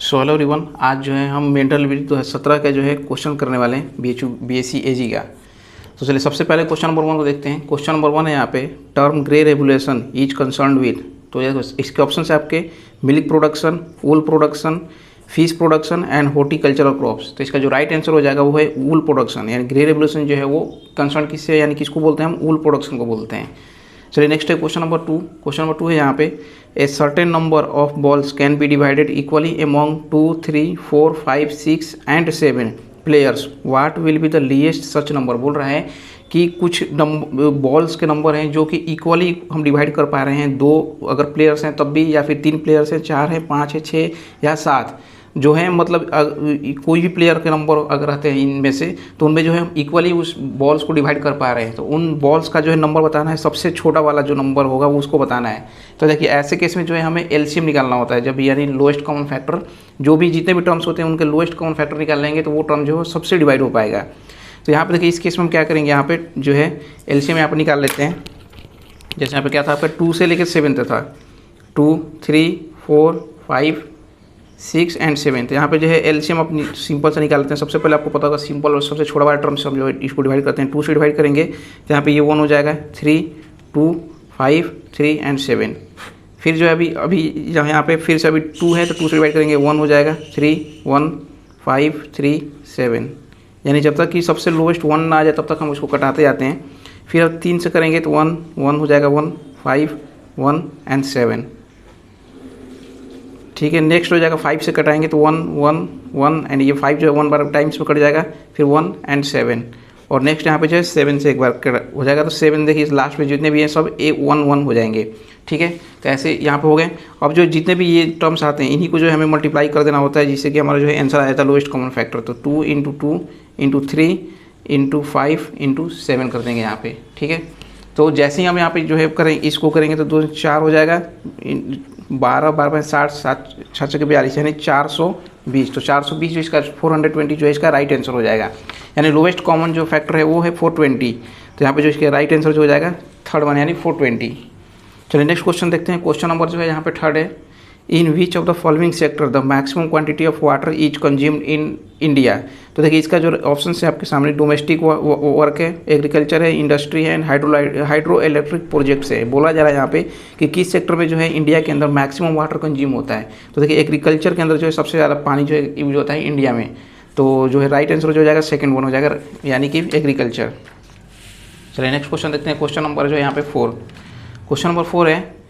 Hello everyone, आज जो है हम मेंटल एबिलिटी 2017 का जो है क्वेश्चन करने वाले हैं बीएससी एजी का। तो चलिए सबसे पहले क्वेश्चन नंबर 1 को देखते हैं। क्वेश्चन नंबर 1 है यहाँ पे, term grey regulation is concern with. तो इसके ऑप्शन है आपके milk production, wool production, fish production and horticultural crops. तो इसका जो राइट आंसर हो जाएगा वो है वूल प्रोडक्शन। यानी ग्रे रेगुलेशन जो है वो कंसर्न किससे, यानी किसको बोलते हैं हम, वूल प्रोडक्शन को बोलते हैं। चलिए नेक्स्ट है क्वेश्चन नंबर 2। क्वेश्चन नंबर 2 है यहाँ पे, a certain number of balls can be divided equally among 2, 3, 4, 5, 6 and 7 players, what will be the least such number. बोल रहा है कि कुछ बॉल्स के नंबर हैं जो कि इक्वली हम डिवाइड कर पा रहे हैं, 2 अगर प्लेयर्स हैं तब भी, या फिर 3 प्लेयर्स हैं, 4 हैं, 5 है, 6 या 7 जो है, मतलब कोई भी प्लेयर के नंबर अगर रहते हैं इनमें से, तो उनमें जो है हम इक्वली उस बॉल्स को डिवाइड कर पा रहे हैं। तो उन बॉल्स का जो है नंबर बताना है, सबसे छोटा वाला जो नंबर होगा वो उसको बताना है। तो देखिए ऐसे केस में जो है हमें एलसीएम निकालना होता है, जब यानी लोएस्ट कॉमन फैक्टर, जो भी जितने भी टर्म्स होते हैं उनके लोएस्ट कॉमन फैक्टर निकाल लेंगे तो वो टर्म जो है सबसे डिवाइड हो पाएगा। तो यहाँ पर देखिए इस केस में हम क्या करेंगे, यहाँ पर जो है एलसीएम यहाँ पर निकाल लेते हैं। जैसे यहाँ पर क्या था आपका, 2 से लेकर 7 तक था, 2, 3, 4, 5, 6 एंड 7। तो यहाँ पे जो है एलसीएम अपनी सिंपल से निकालते हैं। सबसे पहले आपको पता होगा सिंपल और सबसे छोटा वाला टर्म से हम जो है इसको डिवाइड करते हैं। 2 से डिवाइड करेंगे तो यहाँ पे ये 1 हो जाएगा, 3, 2, 5, 3 एंड 7। फिर जो है अभी यहाँ पे फिर से अभी 2 है तो 2 से डिवाइड करेंगे, 1 हो जाएगा, 3, 1, 5, 3, 7। यानी जब तक कि सबसे लोएस्ट 1 ना आ जाए तब तक हम उसको कटाते जाते हैं। फिर अब 3 से करेंगे तो 1, 1 हो जाएगा, 1, 5, 1 एंड 7। ठीक है, नेक्स्ट हो जाएगा 5 से कटाएंगे तो 1, 1, 1 एंड ये 5 जो है 1 बार टाइम्स में कट जाएगा, फिर 1 एंड 7। और नेक्स्ट यहाँ पे जो है 7 से एक बार हो जाएगा, तो 7 देखिए लास्ट में जितने भी हैं सब 1, 1 हो जाएंगे। ठीक है, तो ऐसे यहाँ पे हो गए। अब जो जितने भी ये टर्म्स आते हैं इन्हीं को जो है हमें मल्टीप्लाई कर देना होता है, जिससे कि हमारा जो है आंसर आ जाता है लोएस्ट कॉमन फैक्टर। तो 2 × 2 × 3 × 5 × 7 कर देंगे यहाँ पे। ठीक है, तो जैसे ही हम यहाँ पे जो है करें, इसको करेंगे तो 2 4 हो जाएगा, 12 12 60 7 6 42 यानी 420। तो 420 जो इसका 420 जो है इसका राइट आंसर हो जाएगा। यानी लोएस्ट कॉमन जो फैक्टर है वो है 420। तो यहाँ पे जो इसका राइट आंसर जो हो जाएगा थर्ड वन यानी 420। चलिए नेक्स्ट क्वेश्चन देखते हैं। क्वेश्चन नंबर जो है यहाँ पे थर्ड है, in which of the following sector the maximum quantity of water is consumed in India. तो देखिए इसका जो ऑप्शन है आपके सामने, डोमेस्टिक वर्क है, एग्रीकल्चर है, इंडस्ट्री है एंड हाइड्रो इलेक्ट्रिक प्रोजेक्ट्स है। बोला जा रहा है यहाँ पे कि किस सेक्टर में जो है इंडिया के अंदर मैक्सिमम वाटर कंज्यूम होता है। तो देखिए एग्रीकल्चर के अंदर जो है सबसे ज़्यादा पानी जो है यूज होता है इंडिया में। तो जो है राइट आंसर जो हो जाएगा सेकेंड वन हो जाएगा, यानी कि एग्रीकल्चर। चलिए नेक्स्ट क्वेश्चन देखते हैं। क्वेश्चन नंबर जो है यहाँ पे 4। क्वेश्चन नंबर 4 है,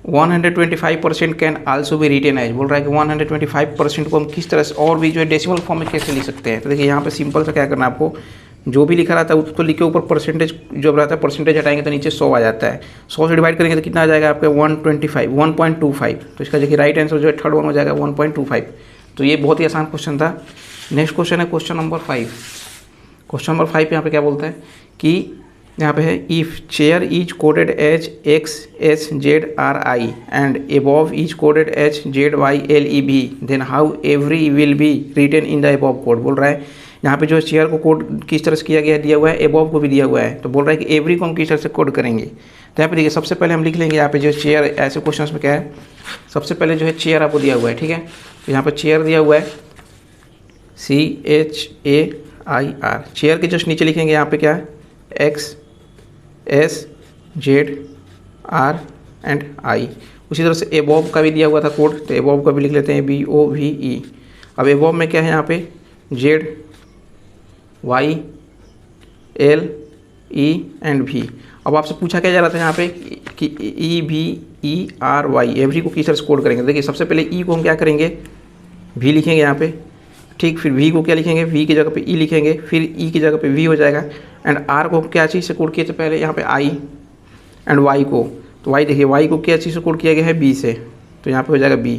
125% can also be written as. बोल रहा है कि 125% को हम किस तरह से और भी जो है डेसिमल फॉर्म में कैसे लिख सकते हैं। तो देखिए यहाँ पे सिंपल सा क्या करना है आपको, जो भी लिखा रहता है उसको लिखे ऊपर परसेंटेज जो रहता है, परसेंटेज हटाएंगे तो नीचे 100 आ जाता है। 100 से डिवाइड करेंगे तो कितना आ जाएगा आपका 125। तो इसका देखिए राइट आंसर जो है थर्ड वन हो जाएगा 1.25। तो ये बहुत ही आसान क्वेश्चन था। नेक्स्ट क्वेश्चन है क्वेश्चन नंबर 5। क्वेश्चन नंबर 5 यहाँ पे क्या बोलता है कि यहाँ पे है, if chair is coded as XSZRI and above is coded as ZYLEB, then how every will be written in the above code. बोल रहा है यहाँ पे जो चेयर को कोड किस तरह से किया गया है, दिया हुआ है, एबव को भी दिया हुआ है। तो बोल रहा है कि एवरी को हम किस तरह से कोड करेंगे। तो यहाँ पे देखिए सबसे पहले हम लिख लेंगे यहाँ पे जो चेयर, ऐसे क्वेश्चन में क्या है, सबसे पहले जो है चेयर आपको दिया हुआ है। ठीक है, तो यहाँ पर चेयर दिया हुआ है CHAIR। चेयर के जस्ट नीचे लिखेंगे यहाँ पे क्या है, XSZR एंड I। उसी तरह से एबोव का भी दिया हुआ था कोड, तो एबोव का भी लिख लेते हैं BOVE। अब एबोव में क्या है यहाँ पे ZYLE एंड V। अब आपसे पूछा क्या जा रहा था यहाँ पे कि EVERY, एवरी को किस तरह से कोड करेंगे। देखिए सबसे पहले E को हम क्या करेंगे, V लिखेंगे यहाँ पे। ठीक, फिर V को क्या लिखेंगे, V की जगह पे E लिखेंगे, फिर E की जगह पे V हो जाएगा। एंड R को क्या चीज़ से कोड किए थे पहले, यहाँ पे I एंड Y को। तो Y देखिए Y को क्या चीज़ से कोड किया गया है, B से। तो यहाँ पे हो जाएगा B।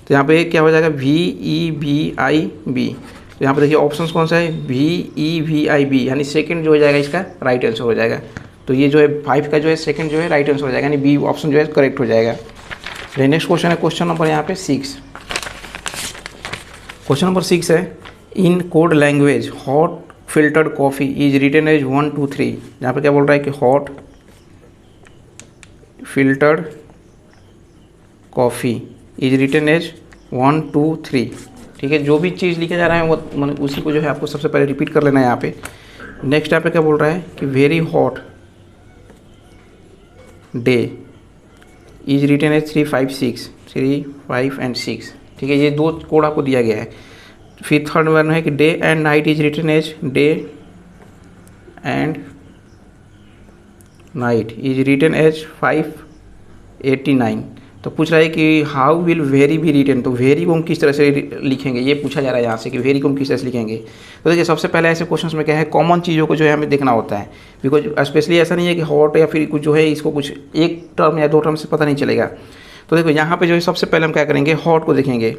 तो यहाँ पे क्या हो जाएगा VEVIB। तो यहाँ पे देखिए ऑप्शन कौन सा है, VEVIB, यानी सेकंड जो हो जाएगा इसका राइट आंसर हो जाएगा। तो ये जो है 5 का जो है सेकंड जो है राइट आंसर हो जाएगा, यानी B ऑप्शन जो है करेक्ट हो जाएगा। नेक्स्ट क्वेश्चन है क्वेश्चन नंबर यहाँ पे 6। क्वेश्चन नंबर 6 है, in code language hot filtered coffee is written as 1, 2, 3। यहाँ पे क्या बोल रहा है कि hot filtered coffee is written as 1, 2, 3। ठीक है, जो भी चीज़ लिखा जा रहा है वो उसी को जो है आपको सबसे पहले रिपीट कर लेना है यहाँ पे। नेक्स्ट यहाँ पे क्या बोल रहा है कि very hot day is written as 3, 5, 6, 3, 5 and 6। ठीक है, ये 2 कोड आपको दिया गया है। फिर थर्ड वन है कि day and night is written as day and night is written as 589। तो पूछ रहा है कि हाउ विल वेरी भी रिटन, तो वेरी को हम किस तरह से लिखेंगे, ये पूछा जा रहा है यहाँ से कि वेरी को हम किस तरह से लिखेंगे। तो देखिए सबसे पहले ऐसे क्वेश्चंस में क्या है, कॉमन चीज़ों को जो है हमें देखना होता है, बिकॉज स्पेशली ऐसा नहीं है कि हॉट या फिर कुछ जो है इसको कुछ एक टर्म या 2 टर्म से पता नहीं चलेगा। तो देखो यहाँ पे जो है सबसे पहले हम क्या करेंगे, हॉट को देखेंगे।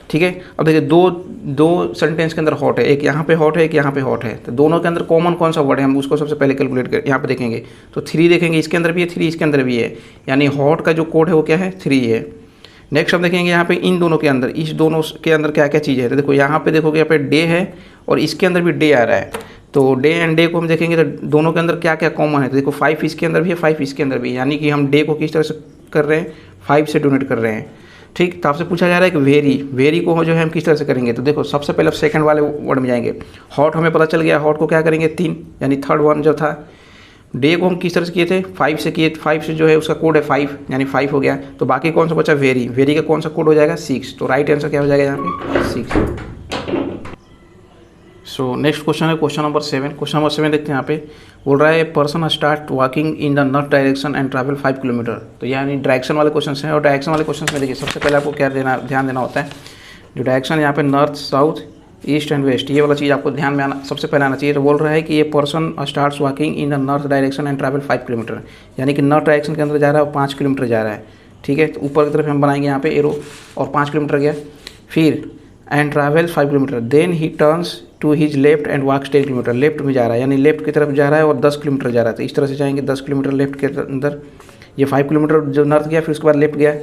ठीक है, अब देखिए दो सेंटेंस के अंदर हॉट है, एक यहाँ पे हॉट है, एक यहाँ पे हॉट है, तो दोनों के अंदर कॉमन कौन सा वर्ड है हम उसको सबसे पहले कैलकुलेट कर यहाँ पे देखेंगे। तो 3 देखेंगे, इसके अंदर भी है 3, इसके अंदर भी है, यानी हॉट का जो कोड है वो क्या है 3 है। नेक्स्ट हम देखेंगे यहाँ पे इन दोनों के अंदर, इस दोनों के अंदर क्या क्या चीज़ है। तो देखो यहाँ पे देखोगे यहाँ पे डे है और इसके अंदर भी डे आ रहा है, तो डे एंड डे को हम देखेंगे तो दोनों के अंदर क्या क्या कॉमन है। तो देखो 5 इसके अंदर भी है, 5 इसके अंदर भी है, यानी कि हम डे को किस तरह से कर रहे हैं, 5 से डोनेट कर रहे हैं। ठीक, तो आपसे पूछा जा रहा है कि वेरी को जो है हम किस तरह से करेंगे। तो देखो सबसे पहले आप सेकंड वाले वर्ड में जाएंगे। हॉट हमें पता चल गया, हॉट को क्या करेंगे 3, यानी थर्ड वन जो था। डे को हम किस तरह से किए थे, 5 से किए, 5 से जो है उसका कोड है 5, यानी 5 हो गया। तो बाकी कौन सा बचा, वेरी का कौन सा कोड हो जाएगा 6। तो राइट आंसर क्या हो जाएगा यहाँ पे 6। सो नेक्स्ट क्वेश्चन है क्वेश्चन नंबर 7। क्वेश्चन नंबर 7 देखते हैं यहाँ पे, बोल रहा है person start walking in the north direction and travel 5 kilometre. तो यानी डायरेक्शन वाले क्वेश्चन हैं, और डायरेक्शन वाले क्वेश्चन में देखिए सबसे पहले आपको क्या ध्यान देना होता है, जो डायरेक्शन यहाँ पे north, south, east and west, ये वाला चीज़ आपको ध्यान में सबसे पहले आना चाहिए। तो बोल रहा है कि ये person starts walking in the north direction and travel 5 kilometre, यानी कि नॉर्थ डायरेक्शन के अंदर जा रहा है और 5 किलोमीटर जा रहा है। ठीक है, तो ऊपर की तरफ हम बनाएंगे यहाँ पे एरो और 5 किलोमीटर गया। फिर and travel 5 kilometre, then he turns to his left and walks 10 kilometre, left में जा रहा है, यानी लेफ्ट की तरफ जा रहा है और 10 किलोमीटर जा रहा है। तो इस तरह से जाएंगे 10 किलोमीटर लेफ्ट के अंदर, ये 5 किलोमीटर जो नॉर्थ गया, फिर उसके बाद लेफ्ट गया।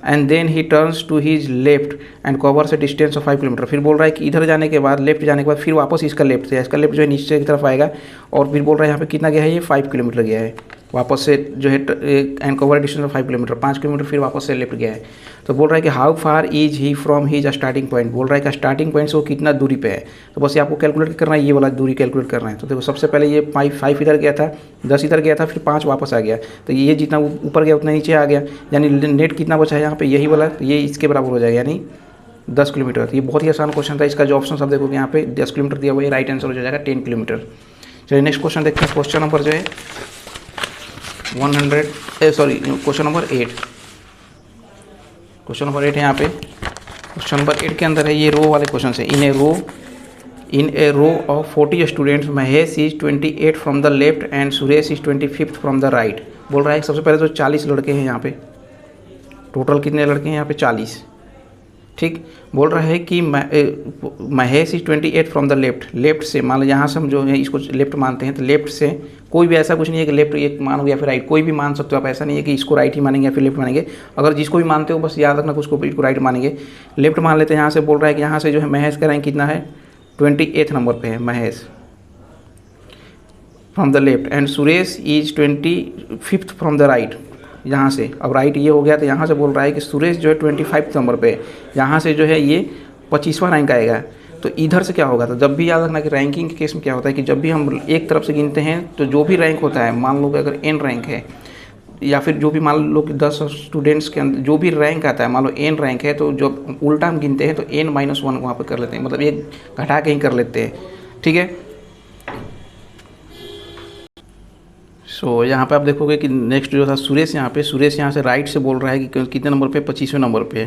And then he turns to his left and covers a distance of 5 kilometre. फिर बोल रहा है कि इधर जाने के बाद, लेफ्ट जाने के बाद फिर वापस इसका लेफ्ट है, इसका लेफ्ट जो है नीचे की तरफ आएगा, और फिर बोल रहा है यहाँ पे कितना गया है, ये 5 किलोमीटर गया है वापस से जो है, and cover distance of 5 kilometre, 5 kilometre फिर वापस से लेफ्ट गया है। तो बोल रहा है कि how far is he from his starting point, बोल रहा है कि स्टार्टिंग पॉइंट से वो कितना दूरी पे है। तो बस ये आपको कैलकुलेट करना है, ये वाला दूरी कैलकुलेट करना है। तो देखो सबसे पहले ये 5 इधर गया था, 10 इधर गया था, फिर 5 वापस आ गया, तो ये जितना ऊपर गया उतना नीचे आ गया, यानी नेट कितना बचा है यहाँ पे, यही वाला, तो ये इसके बराबर हो जाएगा, यानी 10 किलोमीटर। तो ये बहुत ही आसान क्वेश्चन था, इसका जो ऑप्शन आप देखोगे यहाँ पे 10 किलोमीटर दिया हुआ है, राइट आंसर हो जाएगा 10 किलोमीटर। चलिए नेक्स्ट क्वेश्चन देखते हैं, क्वेश्चन नंबर जो है क्वेश्चन नंबर 8। क्वेश्चन नंबर 8 है यहाँ पे। क्वेश्चन नंबर 8 के अंदर है, ये रो वाले क्वेश्चन है। In a row of 40 students, Mahesh is 28 from the left and Suresh is 25 from the right. बोल रहा है सबसे पहले तो 40 लड़के हैं यहाँ पे, टोटल कितने लड़के हैं यहाँ पे 40। ठीक, बोल रहा है कि Mahesh is 28 from the left से, मान लो यहाँ से हम जो है इसको लेफ्ट मानते हैं, तो लेफ्ट से कोई भी ऐसा कुछ नहीं है कि लेफ्ट एक मानोगे या फिर राइट, कोई भी मान सकते हो आप, ऐसा नहीं है कि इसको राइट ही मानेंगे या फिर लेफ्ट मानेंगे। अगर जिसको भी मानते हो बस याद रखना कि उसको राइट मानेंगे, लेफ्ट मान लेते हैं। यहाँ से बोल रहा है कि यहाँ से जो है महेश का रैंक कितना है, 28 नंबर पे है Mahesh from the left, and Suresh is 25 from the right, यहाँ से। अब राइट ये हो गया, तो यहाँ से बोल रहा है कि सुरेश जो है 25 नंबर पे, यहाँ से जो है ये 25वां रैंक आएगा। तो इधर से क्या होगा, तो जब भी याद रखना कि रैंकिंग के केस में क्या होता है कि जब भी हम एक तरफ से गिनते हैं तो जो भी रैंक होता है, मान लो कि अगर n रैंक है, या फिर जो भी मान लो कि 10 स्टूडेंट्स के अंदर जो भी रैंक आता है, मान लो n रैंक है, तो जब उल्टा हम गिनते हैं तो n-1 वहाँ पर कर लेते हैं, मतलब एक घटा के ही कर लेते हैं। ठीक है, सो यहाँ पे आप देखोगे कि नेक्स्ट जो था सुरेश यहाँ से राइट से बोल रहा है कि कितने नंबर पे, 25वें नंबर पे।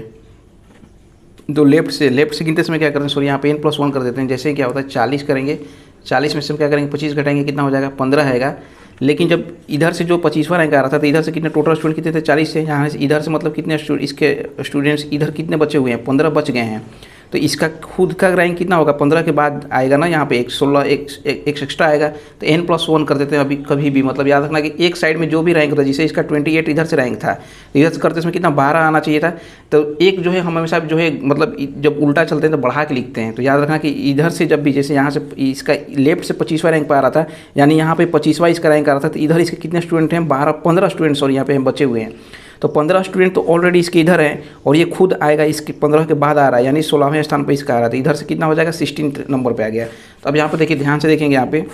तो लेफ्ट से गिनते समय क्या करते हैं, सॉरी यहाँ पे n+1 कर देते हैं। जैसे क्या होता है 40 करेंगे, 40 में से हम क्या करेंगे 25 घटाएंगे, कितना हो जाएगा 15 आएगा। लेकिन जब इधर से जो 25वां रैंक आ रहा था, तो इधर से कितने टोटल स्टूडेंट कितने थे 40 से, यहाँ से इधर से मतलब कितने इसके स्टूडेंट्स इधर कितने बचे हुए हैं, 15 बच गए हैं। तो इसका खुद का रैंक कितना होगा, 15 के बाद आएगा ना, यहाँ पे 16 एक एक्स्ट्रा आएगा, तो n+1 कर देते हैं अभी कभी भी। मतलब याद रखना कि एक साइड में जो भी रैंक होता है, जैसे इसका 28 इधर से रैंक था, इधर से करते इसमें कितना 12 आना चाहिए था। तो एक जो है हम हमेशा जो है मतलब जब उल्टा चलते हैं तो बढ़ा के लिखते हैं। तो याद रखना कि इधर से जब भी, जैसे यहाँ से इसका लेफ्ट से 25वां रैंक पर आ रहा था, यानी यहाँ पे 25वां इसका रैंक आ रहा था, तो इधर इसके कितने स्टूडेंट हैं 15 स्टूडेंट्स और यहाँ पे हम बचे हुए हैं। तो 15 स्टूडेंट तो ऑलरेडी इसके इधर हैं और ये खुद आएगा इसके 15 के बाद आ रहा है, यानी 16वें स्थान पर इसका आ रहा है। तो इधर से कितना हो जाएगा 16 नंबर पे आ गया। तो अब यहाँ पे देखिए, ध्यान से देखेंगे यहाँ पे,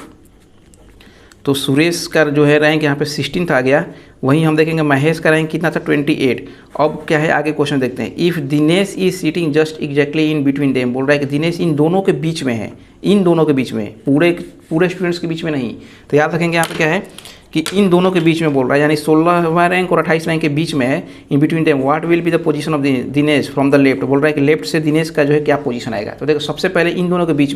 तो सुरेश का जो है रैंक यहाँ पे 16 आ गया। वहीं हम देखेंगे महेश का रैंक कितना था 28। अब क्या है आगे क्वेश्चन देखते हैं। If Dinesh is seating just exactly in between them, बोल रहा है कि दिनेश इन दोनों के बीच में है, इन दोनों के बीच में, पूरे स्टूडेंट्स के बीच में नहीं। तो याद रखेंगे यहाँ पे क्या है कि इन दोनों के बीच में बोल रहा है, यानी 16वां रैंक और 28 रैंक के बीच में है। In between them what will be the position of Dinesh from the left, बोल रहा है कि लेफ्ट से दिनेश का जो है क्या पोजीशन आएगा। तो देखो सबसे पहले इन दोनों के बीच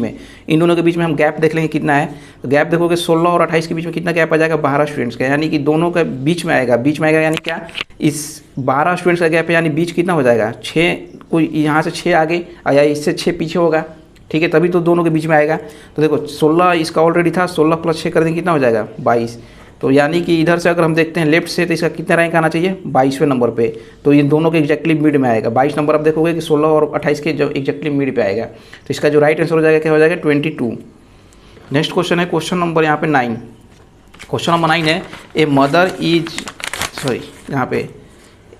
में हम गैप देख लेंगे कितना है। तो गैप देखोगे 16 और 28 के बीच में कितना गैप आ जाएगा 12 स्टूडेंट्स का, यानी कि दोनों के बीच में आएगा यानी क्या, इस 12 स्टूडेंट्स का गैप है, यानी बीच कितना हो जाएगा 6, कोई यहाँ से 6 आगे या इससे 6 पीछे होगा, ठीक है, तभी तो दोनों के बीच में आएगा। तो देखो 16 इसका ऑलरेडी था, 16 + 6 कर देंगे कितना हो जाएगा 22। तो यानी कि इधर से अगर हम देखते हैं लेफ्ट से, तो इसका कितना रैंक आना चाहिए 22वें नंबर पे। तो ये दोनों के एग्जैक्टली मिड में आएगा। 22 नंबर आप देखोगे कि 16 और 28 के जो एग्जैक्टली मिड पे आएगा। तो इसका जो राइट आंसर हो जाएगा क्या हो जाएगा 22। नेक्स्ट क्वेश्चन है क्वेश्चन नंबर यहाँ पे 9। क्वेश्चन नंबर 9 है ए मदर इज, सॉरी यहाँ पे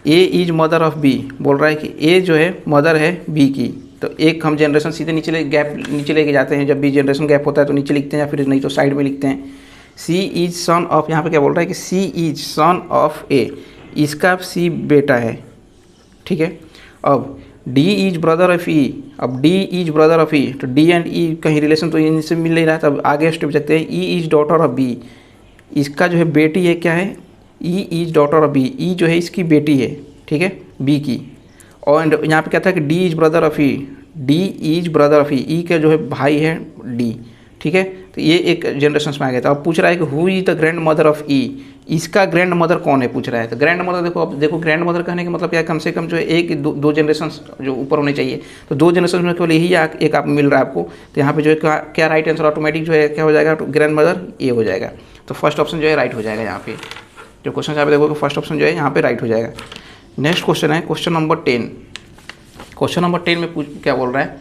ए इज मदर ऑफ बी, बोल रहा है कि ए जो है मदर है बी की। तो एक हम जनरेशन सीधे नीचे गैप नीचे लेके जाते हैं, जब भी जनरेशन गैप होता है तो नीचे लिखते हैं या फिर नहीं तो साइड में लिखते हैं। सी इज सन ऑफ, यहाँ पे क्या बोल रहा है कि सी इज सन ऑफ ए, इसका सी बेटा है, ठीक है। अब डी इज ब्रदर ऑफ ई, अब डी इज ब्रदर ऑफ ई, तो डी एंड ई कहीं रिलेशन तो इनसे मिल नहीं रहा है, तब आगे स्टेप सकते हैं। E is daughter of B, इसका जो है बेटी है क्या है, E is daughter of B, E जो है इसकी बेटी है, ठीक है, बी की। और यहाँ पे क्या था कि D is brother of E, D is brother of E का जो है भाई है डी, ठीक है। तो ये एक जनरेशन में आ गया था। अब पूछ रहा है कि who is the grandmother of E, इसका ग्रैंड मदर कौन है पूछ रहा है। तो ग्रैंड मदर देखो, अब देखो ग्रैंड मदर कहने का मतलब क्या है, कम से कम जो है एक दो जनरेशन जो ऊपर होने चाहिए। तो 2 जनरेशन में केवल यही एक आप मिल रहा है आपको। तो यहाँ पे जो है क्या राइट आंसर ऑटोमेटिक जो है क्या हो जाएगा, ग्रैंड मदर ए हो जाएगा। तो फर्स्ट ऑप्शन जो है राइट हो जाएगा यहाँ पे। जो क्वेश्चन यहाँ पे देखो फर्स्ट ऑप्शन जो है यहाँ पे राइट हो जाएगा। नेक्स्ट क्वेश्चन है क्वेश्चन नंबर 10। क्वेश्चन नंबर 10 में क्या बोल रहा है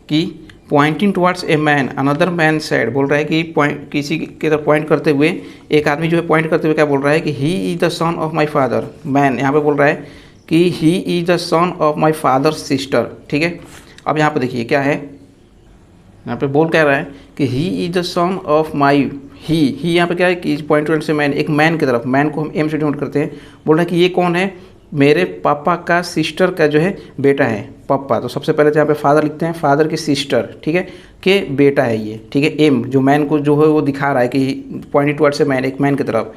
कि pointing towards a man another man said, बोल रहा है कि किसी की तरफ पॉइंट करते हुए एक आदमी जो है पॉइंट करते हुए क्या बोल रहा है कि he is the son of my father, man यहाँ पे बोल रहा है कि he is the son of my father sister, ठीक है। अब यहाँ पे देखिए क्या है, यहाँ पे बोल कह रहा है कि he is the son of my, he यहाँ पे क्या है कि पॉइंट टुवर्ड्स ए मैन, एक मैन की तरफ, मैन को हम एम से डिनोट करते हैं। बोल रहा है कि ये कौन है, मेरे पापा का सिस्टर का जो है बेटा है, पापा। तो सबसे पहले तो यहाँ पे फादर लिखते हैं, फादर की सिस्टर, ठीक है, के बेटा है ये, ठीक है। एम जो मैन को जो है वो दिखा रहा है कि पॉइंटेड टुवर्ड्स ए मैन, एक मैन की तरफ।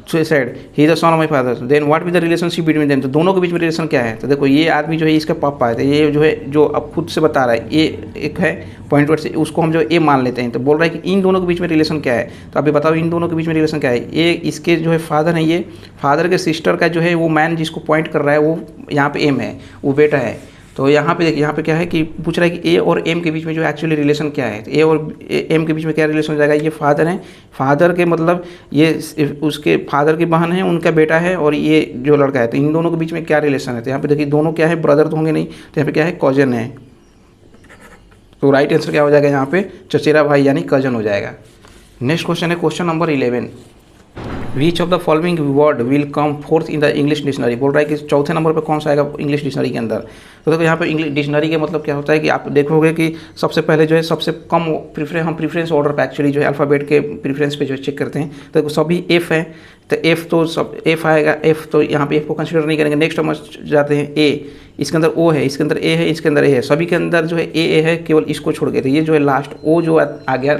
So said he is the son of my father, then what be the relationship between them, तो दोनों के बीच में रिलेशन क्या है। तो देखो ये आदमी जो है इसका पापा है, तो ये जो है जो अब खुद से बता रहा है ये एक है पॉइंट टुवर्ड्स, उसको हम जो ए मान लेते हैं। तो बोल रहा है कि इन दोनों के बीच में रिलेशन क्या है। तो अभी बताओ इन दोनों के बीच में रिलेशन क्या है। ये इसके जो है फादर है, ये फादर के सिस्टर का जो है वो मैन जिसको पॉइंट कर रहा है वो यहाँ पे एम है, वो बेटा है। तो यहाँ पे देखिए, यहाँ पे क्या है कि पूछ रहा है कि ए और एम के बीच में जो एक्चुअली रिलेशन क्या है। तो ए और एम के बीच में क्या रिलेशन हो जाएगा, ये फादर है, फादर के मतलब ये उसके फादर की बहन है, उनका बेटा है, और ये जो लड़का है। तो इन दोनों के बीच में क्या रिलेशन है। तो यहाँ पे देखिए दोनों क्या है, ब्रदर तो होंगे नहीं, तो यहाँ पे क्या है कजन है। तो राइट आंसर क्या हो जाएगा यहाँ पे चचेरा भाई यानी कजन हो जाएगा। नेक्स्ट क्वेश्चन है question number 11। Which of the following word will come fourth in the English dictionary, बोल रहा है कि चौथे नंबर पे कौन सा आएगा इंग्लिश डिक्शनरी के अंदर। तो देखो यहाँ पे इंग्लिश डिक्शनरी के मतलब क्या होता है कि आप देखोगे कि सबसे पहले जो है सबसे कम हम प्रीफरेंस ऑर्डर पे एक्चुअली जो है अल्फ़ाबेट के प्रीफरेंस पे जो चेक करते हैं। तो देखो सभी एफ है, तो एफ तो सब एफ आएगा, एफ तो यहाँ पे एफ को कंसिडर नहीं करेंगे। नेक्स्ट हम जाते हैं ए, इसके अंदर ओ है, इसके अंदर ए है, इसके अंदर ए है, सभी के अंदर जो है ए है, केवल इसको छोड़ के। तो ये जो है लास्ट ओ जो आ गया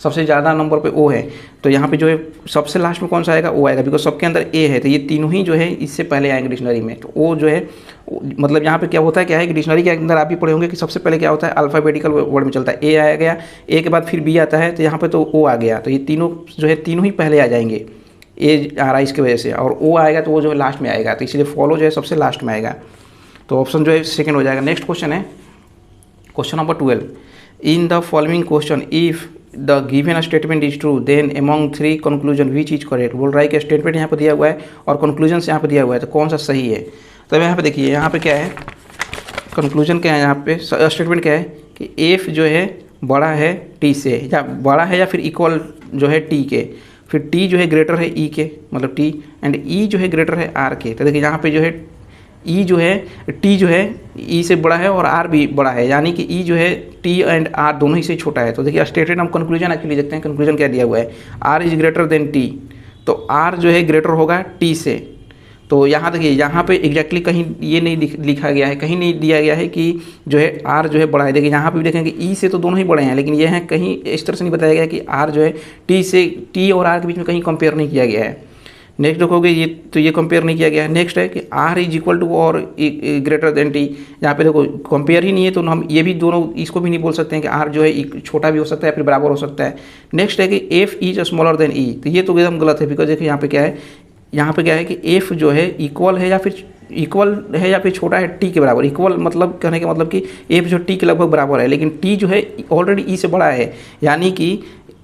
सबसे ज़्यादा नंबर पे ओ है। तो यहाँ पे जो है सबसे लास्ट में कौन सा आएगा, ओ आएगा, बिकॉज सबके अंदर ए है। तो ये तीनों ही जो है इससे पहले आएंगे डिक्शनरी में। तो ओ जो है मतलब यहाँ पे क्या होता है, क्या है कि डिक्शनरी के अंदर आप भी पढ़े होंगे कि सबसे पहले क्या होता है अल्फ़ाबेटिकल वर्ड में चलता है। ए आ गया, ए के बाद फिर बी आता है, तो यहाँ पे तो ओ आ गया। तो ये तीनों जो है तीनों ही पहले आ जाएंगे, ए आ रहा है इसकी वजह से, और ओ आएगा तो वो जो है लास्ट में आएगा। तो इसलिए फॉलो जो है सबसे लास्ट में आएगा। तो ऑप्शन जो है सेकंड हो जाएगा। नेक्स्ट क्वेश्चन है question number 12। In the following question if the given statement is true then among 3 conclusion which is correct, बोल रहा है कि स्टेटमेंट यहाँ पर दिया हुआ है और कंक्लूजन यहाँ पर दिया हुआ है, तो कौन सा सही है। तो यहाँ पे देखिए यहाँ पे क्या है, कंक्लूजन क्या है, यहाँ पे स्टेटमेंट क्या है कि एफ जो है बड़ा है टी से, या बड़ा है या फिर इक्वल जो है टी के। फिर टी जो है ग्रेटर है ई के, मतलब टी, एंड ई जो है ग्रेटर है आर के। तो देखिए यहाँ पे जो है ई जो है, टी जो है ई से बड़ा है और आर भी बड़ा है, यानी कि ई जो है टी एंड आर दोनों ही से छोटा है। तो देखिए स्टेटेड हम कंक्लूजन एक्चुअली देखते हैं, कंक्लूजन क्या दिया हुआ है, R is greater than T, तो आर जो है ग्रेटर होगा टी से। तो यहाँ देखिए यहाँ पे एग्जैक्टली कहीं ये नहीं लिखा गया है, कहीं नहीं दिया गया है कि जो है आर जो है बड़ा है। देखिए यहाँ पे भी देखेंगे ई से तो दोनों ही बड़े हैं, लेकिन ये हैं कहीं इस तरह से नहीं बताया गया कि आर जो है टी से, टी और आर के बीच में कहीं कंपेयर नहीं किया गया है। नेक्स्ट देखोगे ये, तो ये कंपेयर नहीं किया गया है। नेक्स्ट है कि आर इज इक्वल टू और ग्रेटर देन टी, यहाँ पे देखो कंपेयर ही नहीं है, तो हम ये भी दोनों इसको भी नहीं बोल सकते हैं कि आर जो है छोटा भी हो सकता है फिर बराबर हो सकता है। नेक्स्ट है कि एफ इज स्मॉलर देन ई, तो ये तो एकदम गलत है, बिकॉज देखिए यहाँ पे क्या है, यहाँ पे क्या है कि एफ जो है इक्वल है या फिर छोटा है टी के बराबर। इक्वल मतलब कहने का मतलब कि एफ जो टी के लगभग बराबर है, लेकिन टी जो है ऑलरेडी ई से बड़ा है, यानी कि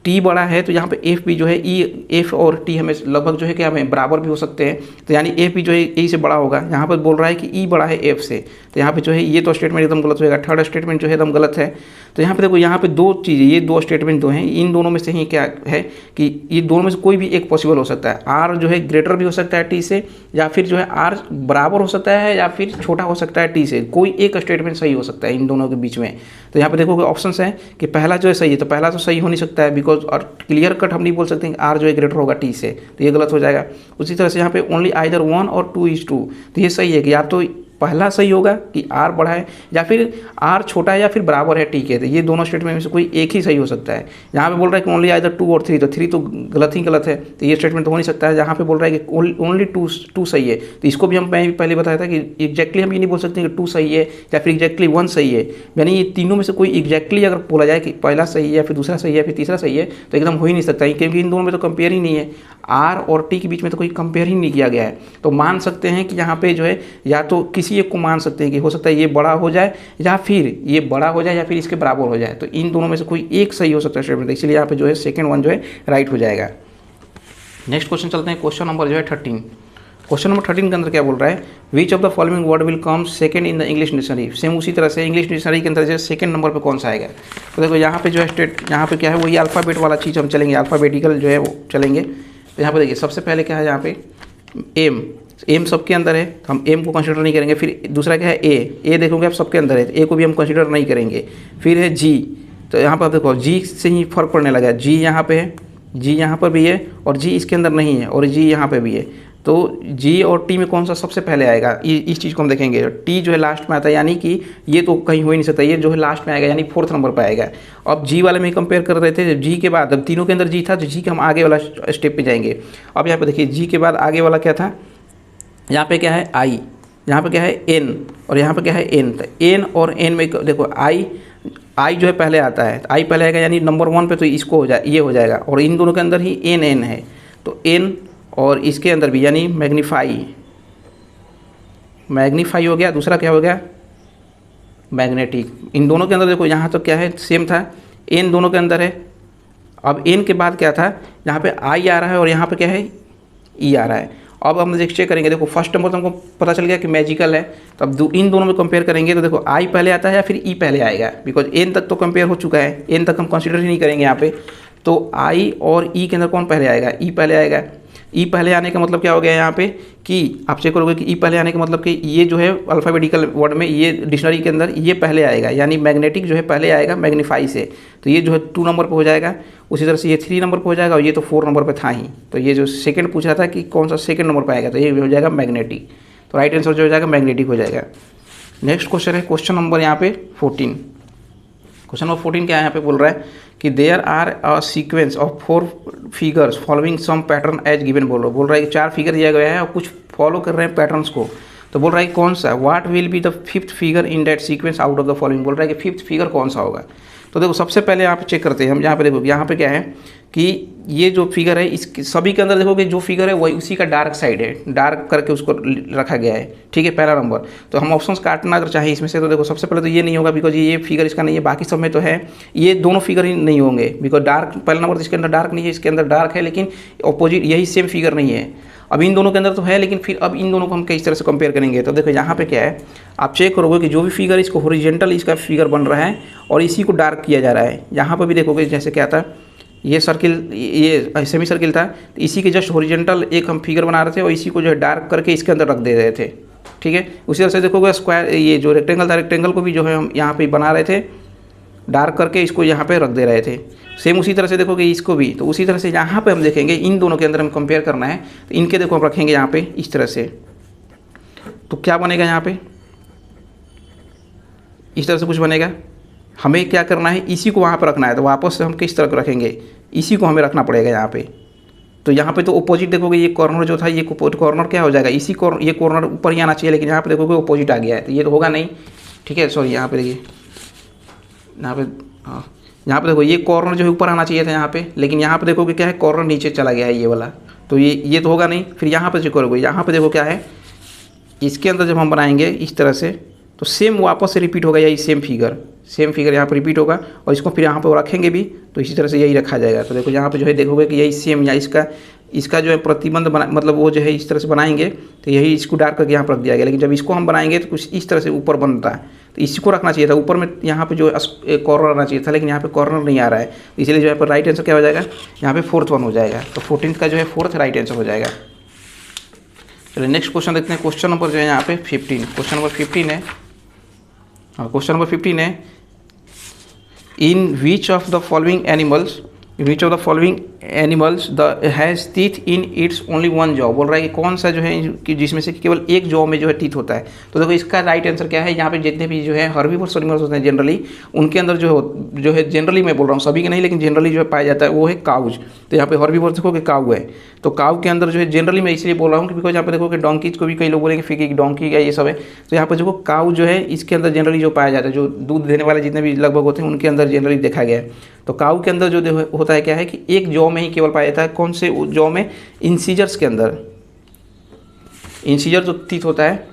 टी बड़ा है, तो यहाँ पे एफ भी जो है ई, एफ और टी हमें लगभग जो है क्या हमें बराबर भी हो सकते हैं, तो यानी एफ भी जो है ई से बड़ा होगा। यहाँ पर बोल रहा है कि ई बड़ा है एफ से, तो यहाँ पे जो है ये तो स्टेटमेंट एकदम गलत होगा। थर्ड स्टेटमेंट जो है एकदम गलत है। तो यहाँ पे देखो यहाँ पे दो चीज़ें, ये दो स्टेटमेंट दो हैं, इन दोनों में से ही क्या है कि ये दोनों में से कोई भी एक पॉसिबल हो सकता है। आर जो है ग्रेटर भी हो सकता है टी से, या फिर जो है आर बराबर हो सकता है, या फिर छोटा हो सकता है टी से। कोई एक स्टेटमेंट सही हो सकता है इन दोनों के बीच में। तो यहाँ पे देखोगे ऑप्शन है कि पहला जो है सही है, तो पहला तो सही हो नहीं सकता है, बिकॉज और क्लियर कट हम नहीं बोल सकते हैं आर जो है ग्रेटर होगा टी से, तो ये गलत हो जाएगा। उसी तरह से यहाँ पे ओनली आइदर 1 और 2 इज 2, तो ये सही है कि या तो पहला सही होगा कि आर बड़ा है, या फिर आर छोटा है, या फिर बराबर है टी के। तो ये दोनों स्टेटमेंट में से कोई एक ही सही हो सकता है। यहाँ पे बोल रहा है कि ओनली आइदर 2 और 3, तो 3 तो गलत ही गलत है, तो ये स्टेटमेंट तो हो नहीं सकता है। यहाँ पे बोल रहा है कि ओनली 2 सही है, तो इसको भी हम पहले बताया था कि एग्जैक्टली हम ये नहीं बोल सकते कि 2 सही है या फिर एग्जैक्टली 1 सही है, यानी ये तीनों में से कोई एग्जैक्टली अगर बोला जाए कि पहला सही है या फिर दूसरा सही है फिर तीसरा सही है, तो एकदम हो ही नहीं सकता, क्योंकि इन दोनों में तो कंपेयर ही नहीं है। आर और टी के बीच में तो कोई कंपेयर ही नहीं किया गया है। तो मान सकते हैं कि यहाँ पे जो है या तो किसी एक को मान सकते हैं कि हो सकता है ये बड़ा हो जाए, या फिर ये बड़ा हो जाए, या फिर इसके बराबर हो जाए। तो इन दोनों में से कोई एक सही हो सकता है स्टेटमेंट, इसलिए यहाँ पे जो है सेकंड वन जो है राइट हो जाएगा। नेक्स्ट क्वेश्चन चलते हैं, क्वेश्चन नंबर जो है 13। क्वेश्चन नंबर 13 के अंदर क्या बोल रहा है, विच of the following word will come second in the English dictionary. Same उसी तरह से इंग्लिश डिक्शनरी के अंदर जो सेकंड नंबर पे कौन सा आएगा। तो देखो यहाँ पे जो है यहाँ पे क्या है, वही अल्फ़ाबेट वाला चीज़ हम चलेंगे, अल्फ़ाबेटिकल जो है वो चलेंगे। तो यहाँ पे देखिए सबसे पहले क्या है, यहाँ पे एम सबके अंदर है, तो हम एम को कंसीडर नहीं करेंगे। फिर दूसरा क्या है ए देखोगे आप सबके अंदर है, ए को भी हम कंसीडर नहीं करेंगे। फिर है जी, तो यहाँ पर देखो जी से ही फर्क पड़ने लगा है, जी यहाँ पे है, जी यहाँ पर भी है, और जी इसके अंदर नहीं है, और जी यहाँ पे भी है। तो जी और टी में कौन सा सबसे पहले आएगा, इस चीज़ को हम देखेंगे। टी जो है लास्ट में आता है, यानी कि ये तो कहीं हो ही नहीं सकता, ये जो है लास्ट में आएगा, यानी 4th नंबर पर आएगा। अब जी वाले में कंपेयर कर रहे थे, जब जी के बाद, अब तीनों के अंदर जी था, तो जी के हम आगे वाला स्टेप पे जाएंगे। अब यहाँ पे देखिए जी के बाद आगे वाला क्या था, यहाँ पे क्या है आई, यहाँ पे क्या है एन, और यहाँ पे क्या है एन। तो एन और एन में देखो आई जो है पहले आता है, आई पहले आएगा, यानी नंबर 1 पे तो इसको हो जाए, ये हो जाएगा। और इन दोनों के अंदर ही एन है, तो एन और इसके अंदर भी, यानी मैग्नीफाई हो गया। दूसरा क्या हो गया, मैग्नेटिक। इन दोनों के अंदर देखो यहाँ तो क्या है, सेम था, एन दोनों के अंदर है। अब एन के बाद क्या था, यहाँ पे आई आ रहा है, और यहाँ पे क्या है ई आ रहा है। अब हम चेक करेंगे, देखो फर्स्ट नंबर तो हमको पता चल गया कि मैजिकल है। तो अब इन दोनों में कंपेयर करेंगे, तो देखो आई पहले आता है या फिर ई पहले आएगा, बिकॉज एन तक तो कंपेयर हो चुका है, एन तक हम कंसीडर ही नहीं करेंगे यहाँ पे। तो आई और ई के अंदर कौन पहले आएगा, ई पहले आएगा। ई पहले आने का मतलब क्या हो गया यहाँ पे कि आप चेक करोगे कि ई पहले आने का मतलब कि ये जो है अल्फ़ाबेटिकल वर्ड में, ये डिक्शनरी के अंदर ये पहले आएगा, यानी मैग्नेटिक जो है पहले आएगा मैग्नीफाई से, तो ये जो है 2 नंबर पे हो जाएगा। उसी तरह से ये 3 नंबर पे हो जाएगा, और ये तो 4 नंबर पे था ही। तो ये जो सेकंड पूछा था कि कौन सा सेकंड नंबर पे आएगा, तो ये हो जाएगा मैग्नेटिक। तो राइट आंसर जो हो जाएगा मैग्नेटिक हो जाएगा। नेक्स्ट क्वेश्चन है क्वेश्चन नंबर यहाँ पे 14। क्वेश्चन नंबर 14 क्या है, यहाँ पे बोल रहा है कि there are a sequence of 4 figures following some pattern as given. बोल रहा है कि 4 फिगर दिया गया है और कुछ फॉलो कर रहे हैं पैटर्न्स को। तो बोल रहा है कि कौन सा, what will be the 5th figure in that sequence out of the following. बोल रहा है कि 5th फिगर कौन सा होगा। तो देखो सबसे पहले यहाँ पे चेक करते हैं हम, यहाँ पे देखो यहाँ पे क्या है कि ये जो फिगर है इस सभी के अंदर देखोगे जो फिगर है वही उसी का डार्क साइड है, डार्क करके उसको रखा गया है, ठीक है, पहला नंबर। तो हम ऑप्शंस काटना अगर चाहें इसमें से, तो देखो सबसे पहले तो ये नहीं होगा, बिकॉज ये फिगर इसका नहीं है। बाकी सब में तो है, ये दोनों फिगर ही नहीं होंगे, बिकॉज डार्क पहला नंबर इसके अंदर डार्क नहीं है, इसके अंदर डार्क है, लेकिन अपोजिट यही सेम फिगर नहीं है। अब इन दोनों के अंदर तो है, लेकिन फिर अब इन दोनों को हम किस तरह से कंपेयर करेंगे। तो देखो यहाँ पे क्या है, आप चेक करोगे कि जो भी फिगर इसको हॉरिजॉन्टल इसका फिगर बन रहा है और इसी को डार्क किया जा रहा है। यहाँ पर भी देखोगे जैसे क्या था, ये सर्किल, ये सेमी सर्किल था, तो इसी के जस्ट हॉरिजॉन्टल एक हम फिगर बना रहे थे और इसी को जो है डार्क करके इसके अंदर रख दे रहे थे, ठीक है। उसी तरह से देखोगे स्क्वायर, ये जो रेक्टेंगल था, रेक्टेंगल को भी जो है हम यहाँ पे बना रहे थे डार्क करके, इसको यहाँ पे रख दे रहे थे। सेम उसी तरह से देखोगे इसको भी, तो उसी तरह से यहाँ पे हम देखेंगे इन दोनों के अंदर हम कंपेयर करना है, तो इनके देखो हम रखेंगे यहाँ पे इस तरह से, तो क्या बनेगा यहाँ पे इस तरह से कुछ बनेगा। हमें क्या करना है, इसी को वहाँ पर रखना है, तो वापस से हम किस तरह रखेंगे, इसी को हमें रखना पड़ेगा यहाँ पे। तो यहाँ पे तो अपोजिट देखोगे, ये कॉर्नर जो था, ये कॉर्नर क्या हो जाएगा, इसी कॉर्नर, ये कॉर्नर ऊपर ही आना चाहिए, लेकिन यहाँ पे देखोगे अपोजिट आ गया है, तो ये तो होगा नहीं, ठीक है। सॉरी, यहाँ पे देखिए, यहाँ पे, हाँ, यहाँ पे देखो ये कॉर्नर जो है ऊपर आना चाहिए था यहाँ पे, लेकिन यहाँ पे देखोगे क्या है, कॉर्नर नीचे चला गया है ये वाला, तो ये तो होगा नहीं। फिर यहाँ पे जो करोगे, यहाँ पे देखो क्या है, इसके अंदर जब हम बनाएंगे इस तरह से, तो सेम वापस से रिपीट होगा, यही सेम फिगर यहाँ पर रिपीट होगा, और इसको फिर यहाँ पर रखेंगे भी तो इसी तरह से यही रखा जाएगा। तो देखो यहाँ पे जो है देखोगे कि यही सेम, या इसका जो है प्रतिबंध बना, मतलब वो जो है इस तरह से बनाएंगे, तो यही इसको डार्क करके यहाँ पर रख दिया गया, लेकिन जब इसको हम बनाएंगे तो कुछ इस तरह से ऊपर बनता है, तो इसको रखना चाहिए था ऊपर में, यहाँ पे जो कॉर्नर आना चाहिए था, लेकिन यहाँ पे कॉर्नर नहीं आ रहा है, इसलिए जो है पर राइट आंसर क्या हो जाएगा, यहाँ पे 4th वन हो जाएगा। तो 14th का जो है 4th राइट आंसर हो जाएगा। चलिए नेक्स्ट क्वेश्चन देखते हैं। क्वेश्चन नंबर जो है यहाँ पे 15, क्वेश्चन नंबर 15 है, हाँ क्वेश्चन नंबर 15 है, in which of the following animals the has teeth in its only one jaw. बोल रहा है कि कौन सा जो है कि जिसमें से केवल एक जॉ में जो है टीथ होता है। तो देखो इसका राइट आंसर क्या है, यहाँ पे जितने भी जो है हर्बीवोर्स एनिमल्स होते हैं जनरली, उनके अंदर जो है जनरली मैं बोल रहा हूँ, सभी के नहीं, लेकिन जनरली जो है पाया जाता है वो है काउज। तो यहाँ पे हर्बीवोर्स देखो कि काऊ है, तो काऊ के अंदर जो है जनरली मैं इसलिए बोल रहा हूँ कि बिकॉज यहाँ पे देखो कि डोंकीज को भी कई लोग बोलेंगे फिर कि डोंकी का ये सब है, तो यहाँ पे देखो काऊ जो है इसके अंदर जनरली जो पाया जाता है, जो दूध देने वाले जितने भी लगभग होते हैं उनके अंदर जनरली देखा गया है। तो काऊ के अंदर जो होता है क्या है कि एक जॉ में ही केवल पाया जाता है, कौन से जॉ में, इंसीजर्स के अंदर, इंसीजर जो टीथ होता है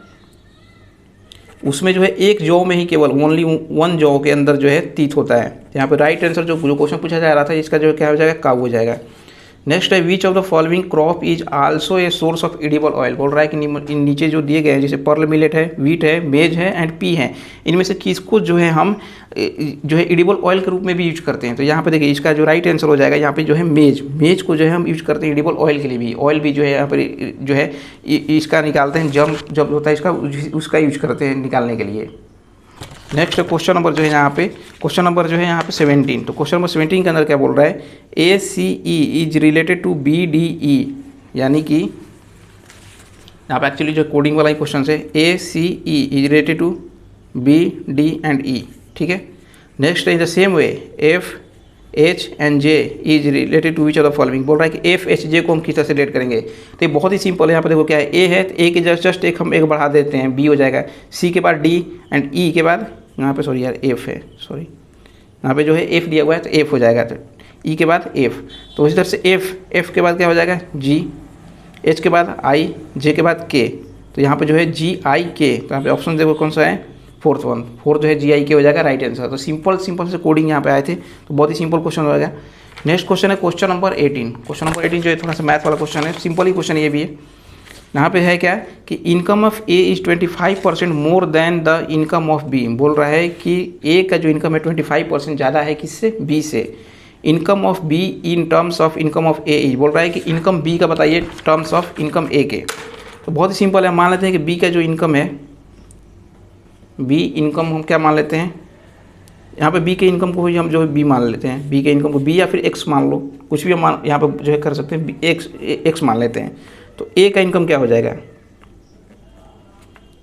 उसमें जो है एक जॉ में ही केवल ओनली वन जॉ के अंदर जो है टीथ होता है। यहाँ पे राइट आंसर जो क्वेश्चन पूछा जा रहा था इसका जो क्या हो जाएगा, काऊ हो जाएगा। नेक्स्ट है विच of the following crop is also a source of edible oil. बोल रहा है कि नीचे जो दिए गए हैं जैसे पर्ल मिलेट है, वीट है, मेज है एंड पी है, इनमें से किसको जो है हम जो है एडिबल ऑयल के रूप में भी यूज करते हैं। तो यहाँ पे देखिए इसका जो राइट आंसर हो जाएगा यहाँ पे जो है मेज को जो है हम यूज करते हैं एडिबल ऑयल के लिए भी। ऑयल भी जो है यहाँ पर जो है इसका निकालते हैं, जब होता है इसका उसका यूज करते हैं निकालने के लिए। नेक्स्ट क्वेश्चन नंबर जो है यहाँ पे, क्वेश्चन नंबर जो है यहाँ पे 17। तो क्वेश्चन नंबर 17 के अंदर क्या बोल रहा है, ACE is related to BDE, यानी कि यहाँ पे एक्चुअली जो कोडिंग वाला ही क्वेश्चन है, ACE is related to B, D and E, ठीक है। Next in the same way F, H and J is related to which of the following. बोल रहा है कि F, H, J को हम किस तरह से रिलेट करेंगे। तो ये बहुत ही सिंपल है, यहाँ पे देखो क्या है, A है तो A के जस्ट एक हम एक बढ़ा देते हैं, B हो जाएगा, C के बाद D एंड E के बाद यहाँ पे सॉरी यार F है, सॉरी यहाँ पे जो है F दिया हुआ है तो F हो जाएगा, तो E के बाद F। तो इसी तरह से F के बाद क्या हो जाएगा G, H के बाद I, J के बाद K। तो यहाँ पे जो है GIK, तो यहाँ पे ऑप्शन देखो कौन सा है, 4th वन, 4 जो है GIK हो जाएगा राइट आंसर। तो सिंपल से कोडिंग यहाँ पे आए थे, तो बहुत ही सिंपल क्वेश्चन हो जाएगा। नेक्स्ट क्वेश्चन है क्वेश्चन नंबर 18। क्वेश्चन नंबर 18 जो है थोड़ा सा मैथ वाला क्वेश्चन है, सिंपल ही क्वेश्चन ये भी है। यहाँ पे है क्या कि income of A is 25% more than the income of B। बोल रहा है कि A का जो इनकम है 25% ज़्यादा है किससे, B से। Income of B in terms of income of A is, बोल रहा है कि इनकम B का बताइए टर्म्स ऑफ इनकम A के। तो बहुत ही सिंपल है, मान लेते हैं कि B का जो इनकम है, B इनकम हम क्या मान लेते हैं, यहाँ पे B के इनकम को हम जो है B मान लेते हैं, B के इनकम को B या फिर X मान लो, कुछ भी हम यहाँ पे जो है कर सकते हैं, X मान लेते हैं। तो A का इनकम क्या हो जाएगा,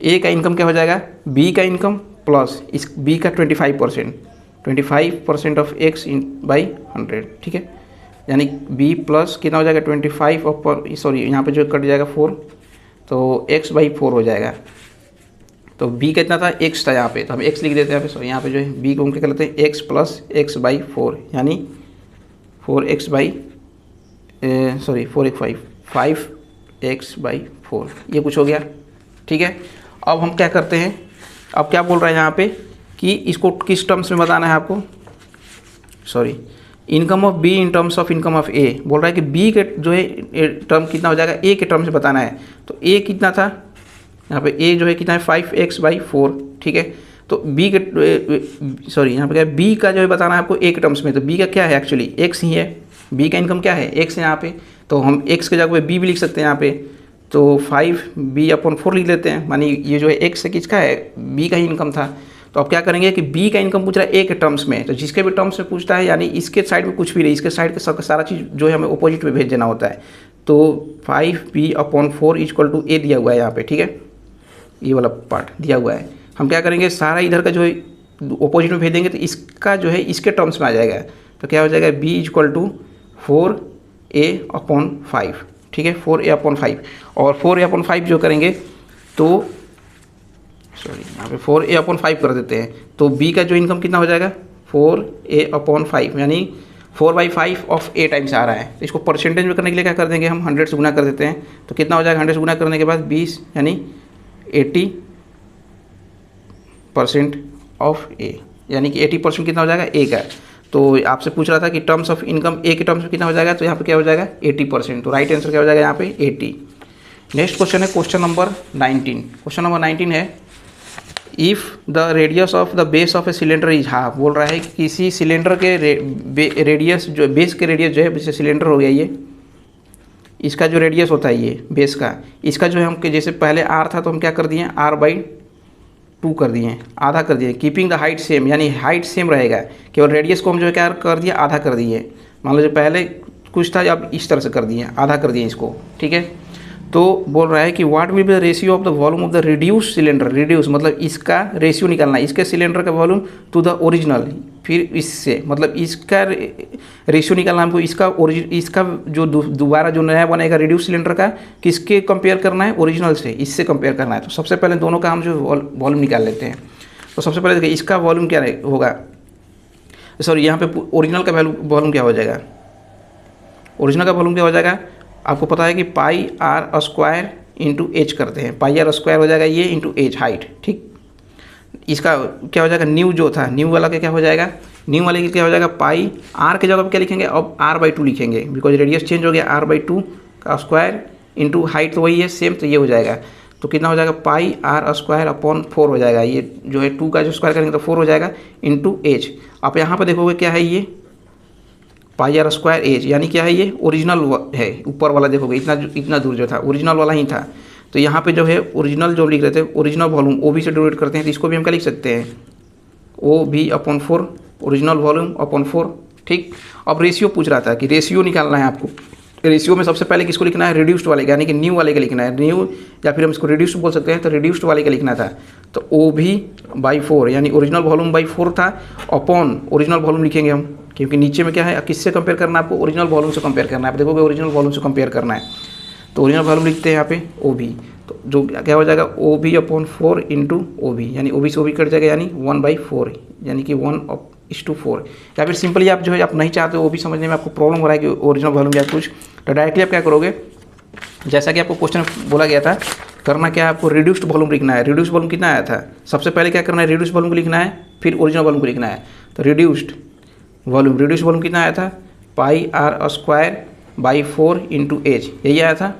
A का इनकम क्या हो जाएगा, B का इनकम प्लस इस B का 25% ऑफ X बाई 100, ठीक है। यानी B प्लस कितना हो जाएगा 25 और सॉरी यहाँ पे जो कट जाएगा 4, तो X बाई 4 हो जाएगा। तो B कितना था, X था यहाँ पे, तो हम X लिख देते हैं यहाँ पे, सॉरी यहाँ पे जो है B को हम क्या कर लेते हैं X प्लस X बाई 4, यानी 4X by sorry 5X by 4, ये कुछ हो गया, ठीक है। अब हम क्या करते हैं, अब क्या बोल रहा है यहाँ पे कि इसको किस टर्म्स में बताना है आपको, sorry income of B in terms of income of A। बोल रहा है कि B के जो है टर्म कितना हो जाएगा, A के टर्म से बताना है। तो A कितना था यहाँ पे, A जो है कितना है 5X बाई 4, ठीक है। तो B के सॉरी यहाँ पे क्या है, B का जो है बताना है आपको A के टर्म्स में, तो B का क्या है एक्चुअली X ही है, बी का इनकम क्या है x है यहाँ पे, तो हम x के जगह पे b भी लिख सकते हैं यहाँ पे, तो 5b/4 लिख लेते हैं, मानी ये जो है x है किसका है, b का ही इनकम था। तो अब क्या करेंगे कि b का इनकम पूछ रहा है a के टर्म्स में, तो जिसके भी टर्म्स में पूछता है यानी इसके साइड में कुछ भी नहीं, इसके साइड के सारा चीज़ जो है हमें अपोजिट में भेज देना होता है। तो 5b/4 = a दिया हुआ है यहाँ पे, ठीक है, ये वाला पार्ट दिया हुआ है। हम क्या करेंगे सारा इधर का जो है अपोजिट में भेज देंगे, तो इसका जो है इसके टर्म्स में आ जाएगा, तो क्या हो जाएगा b = 4a/5, ठीक है, 4a/5। और 4a/5 जो करेंगे तो सॉरी यहाँ पे 4a/5 कर देते हैं, तो b का जो इनकम कितना हो जाएगा 4a/5, यानी 4/5 ऑफ a टाइम्स आ रहा है। तो इसको परसेंटेज में करने के लिए क्या कर देंगे हम 100 से गुना कर देते हैं, तो कितना हो जाएगा 100 से गुना करने के बाद 20 यानी 80% ऑफ a, यानी कि 80% कितना हो जाएगा a का। तो आपसे पूछ रहा था कि टर्म्स ऑफ इनकम a के टर्म्स में कितना हो जाएगा, तो यहाँ पे क्या हो जाएगा 80%, तो राइट आंसर क्या हो जाएगा यहाँ पे 80। नेक्स्ट क्वेश्चन है क्वेश्चन नंबर 19। क्वेश्चन नंबर 19 है if the radius of the base of a cylinder is half, बोल रहा है कि किसी सिलेंडर के रेडियस जो बेस के रेडियस जो है, जैसे सिलेंडर हो गया ये, इसका जो रेडियस होता है ये बेस का, इसका जो है हम जैसे पहले r था तो हम क्या कर दिए r/2 कर दिए, आधा कर दिए, कीपिंग द हाइट सेम, यानी हाइट सेम रहेगा, केवल रेडियस को हम जो है क्या कर दिए आधा कर दिए। मान लो जो पहले कुछ था अब इस तरह से कर दिए, आधा कर दिए इसको, ठीक है। तो बोल रहा है कि what will be the ratio of the volume of the reduce cylinder, reduce मतलब इसका रेशियो निकालना है, इसके सिलेंडर का वॉल्यूम टू द ओरिजिनल, फिर इससे मतलब इसका रेशियो निकालना हमको, इसका जो दोबारा जो नया बनेगा रिड्यूस सिलेंडर का किसके कंपेयर करना है, ओरिजिनल से, इससे कंपेयर करना है। तो सबसे पहले दोनों का हम जो वॉल्यूम निकाल लेते हैं। तो सबसे पहले देखिए इसका वॉल्यूम क्या होगा, सॉरी यहाँ पे ओरिजिनल का वॉल्यूम क्या हो जाएगा, ओरिजिनल का वॉल्यूम क्या हो जाएगा, आपको पता है कि πr² इंटू एच करते हैं, πr² हो जाएगा ये इंटू एच हाइट, ठीक। इसका क्या हो जाएगा न्यू जो था, न्यू वाला का क्या हो जाएगा, न्यू वाले का क्या हो जाएगा पाई, आर के जगह पर क्या लिखेंगे अब r/2 लिखेंगे, बिकॉज रेडियस चेंज हो गया, r/2 का स्क्वायर इंटू हाइट तो वही है सेम, तो ये हो जाएगा, तो कितना हो जाएगा πr²/4 हो जाएगा, ये जो है 2 का जो स्क्वायर करेंगे तो 4 हो जाएगा इंटू एच। आप यहाँ पर देखोगे क्या है ये πr² एच, यानी क्या है ये ओरिजिनल है, ऊपर वाला देखोगे इतना दूर जो था ओरिजिनल वाला ही था। तो यहाँ पे जो है ओरिजिनल जो लिख रहे थे ओरिजिनल वॉल्यूम OB से डिवाइड करते हैं, तो इसको भी हम क्या लिख सकते हैं OB/4 ओरिजिनल वॉल्यूम अपॉन 4, ठीक। अब रेशियो पूछ रहा था कि रेशियो निकालना है आपको, रेशियो में सबसे पहले किसको लिखना है रिड्यूस्ड वाले का, यानी कि न्यू वाले का लिखना है, न्यू या फिर हम इसको रिड्यूस्ड बोल सकते हैं, तो रिड्यूस्ड वाले का लिखना था। तो OB/4 यानी ओरिजिनल वॉल्यूम बाई 4 था, अपॉन ओरिजिनल वॉल्यूम लिखेंगे हम, क्योंकि नीचे में क्या है किससे कंपेयर करना है आपको, ओरिजिनल वॉल्यूम से कंपेयर करना है। आप देखोगे ओरिजिनल वॉल्यूम से कंपेयर करना है, तो ओरिजिनल वॉल्यूम लिखते हैं यहाँ पे OB, तो जो क्या हो जाएगा OB/4 इंटू OB, यानी OB से OB कट जाएगा, यानी 1/4, यानी कि 1:4। या फिर सिंपली आप जो है आप नहीं चाहते OB समझने में आपको प्रॉब्लम हो रहा है कि ओरिजिनल वॉल्यूम क्या कुछ, तो डायरेक्टली आप क्या करोगे, जैसा कि आपको क्वेश्चन बोला गया था, करना क्या है आपको रिड्यूस्ड वॉल्यूम लिखना है। रिड्यूस्ड वॉल्यूम कितना आया था, सबसे पहले क्या करना है रिड्यूस्ड वॉल्यूम को लिखना है, फिर ओरिजिनल वॉल्यूम को लिखना है। तो रिड्यूस्ड वॉल्यूम कितना आया था πr²/4 इंटू एच, यही आया था,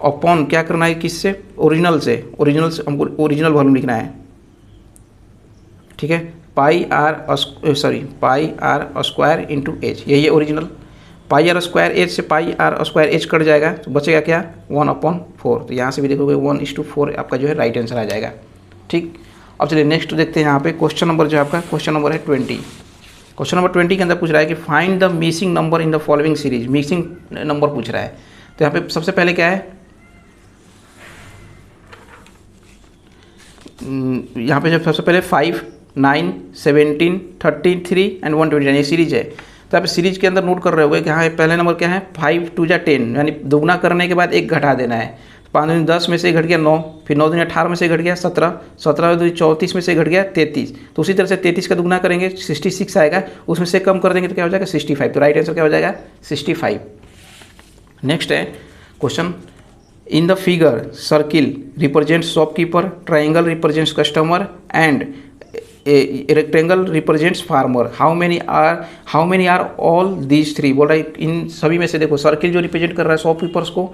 अपॉन क्या करना है किससे ओरिजिनल से हमको ओरिजिनल वॉल्यूम लिखना है, ठीक है, πr² इंटू एच, यही है ओरिजिनल। πr² एच से πr² एच कट जाएगा, तो बचेगा क्या 1/4, तो यहाँ से भी देखोगे 1:4 आपका जो है राइट आंसर आ जाएगा, ठीक। अब चलिए नेक्स्ट देखते हैं यहाँ पे क्वेश्चन नंबर जो आपका क्वेश्चन नंबर है 20। क्वेश्चन नंबर 20 के अंदर पूछ रहा है कि find the missing number in the following series, missing number पूछ रहा है। तो यहाँ पे सबसे पहले क्या है, यहाँ पे जब सबसे पहले 5, 9, 17, 33 एंड 120 यानी सीरीज है। तो आप सीरीज के अंदर नोट कर रहे होगे कि हाँ पहले नंबर क्या है 5 2 जा 10, यानी दोगुना करने के बाद एक घटा देना है। 5 दूनी 10 में से घट गया 9, फिर 9 दूनी 18 में से घट गया 17, 17 दूनी 34 में से घट गया 33। तो उसी तरह से 33 का दुगुना करेंगे 66 आएगा, उसमें से कम कर देंगे तो क्या हो जाएगा 65। तो राइट आंसर क्या हो जाएगा 65। नेक्स्ट है question, in the figure circle represents shopkeeper, triangle represents customer and rectangle represents farmer, how many are all these three. बोल रहा है इन सभी में से देखो, सर्किल जो रिप्रेजेंट कर रहा है शॉपकीपर्स को,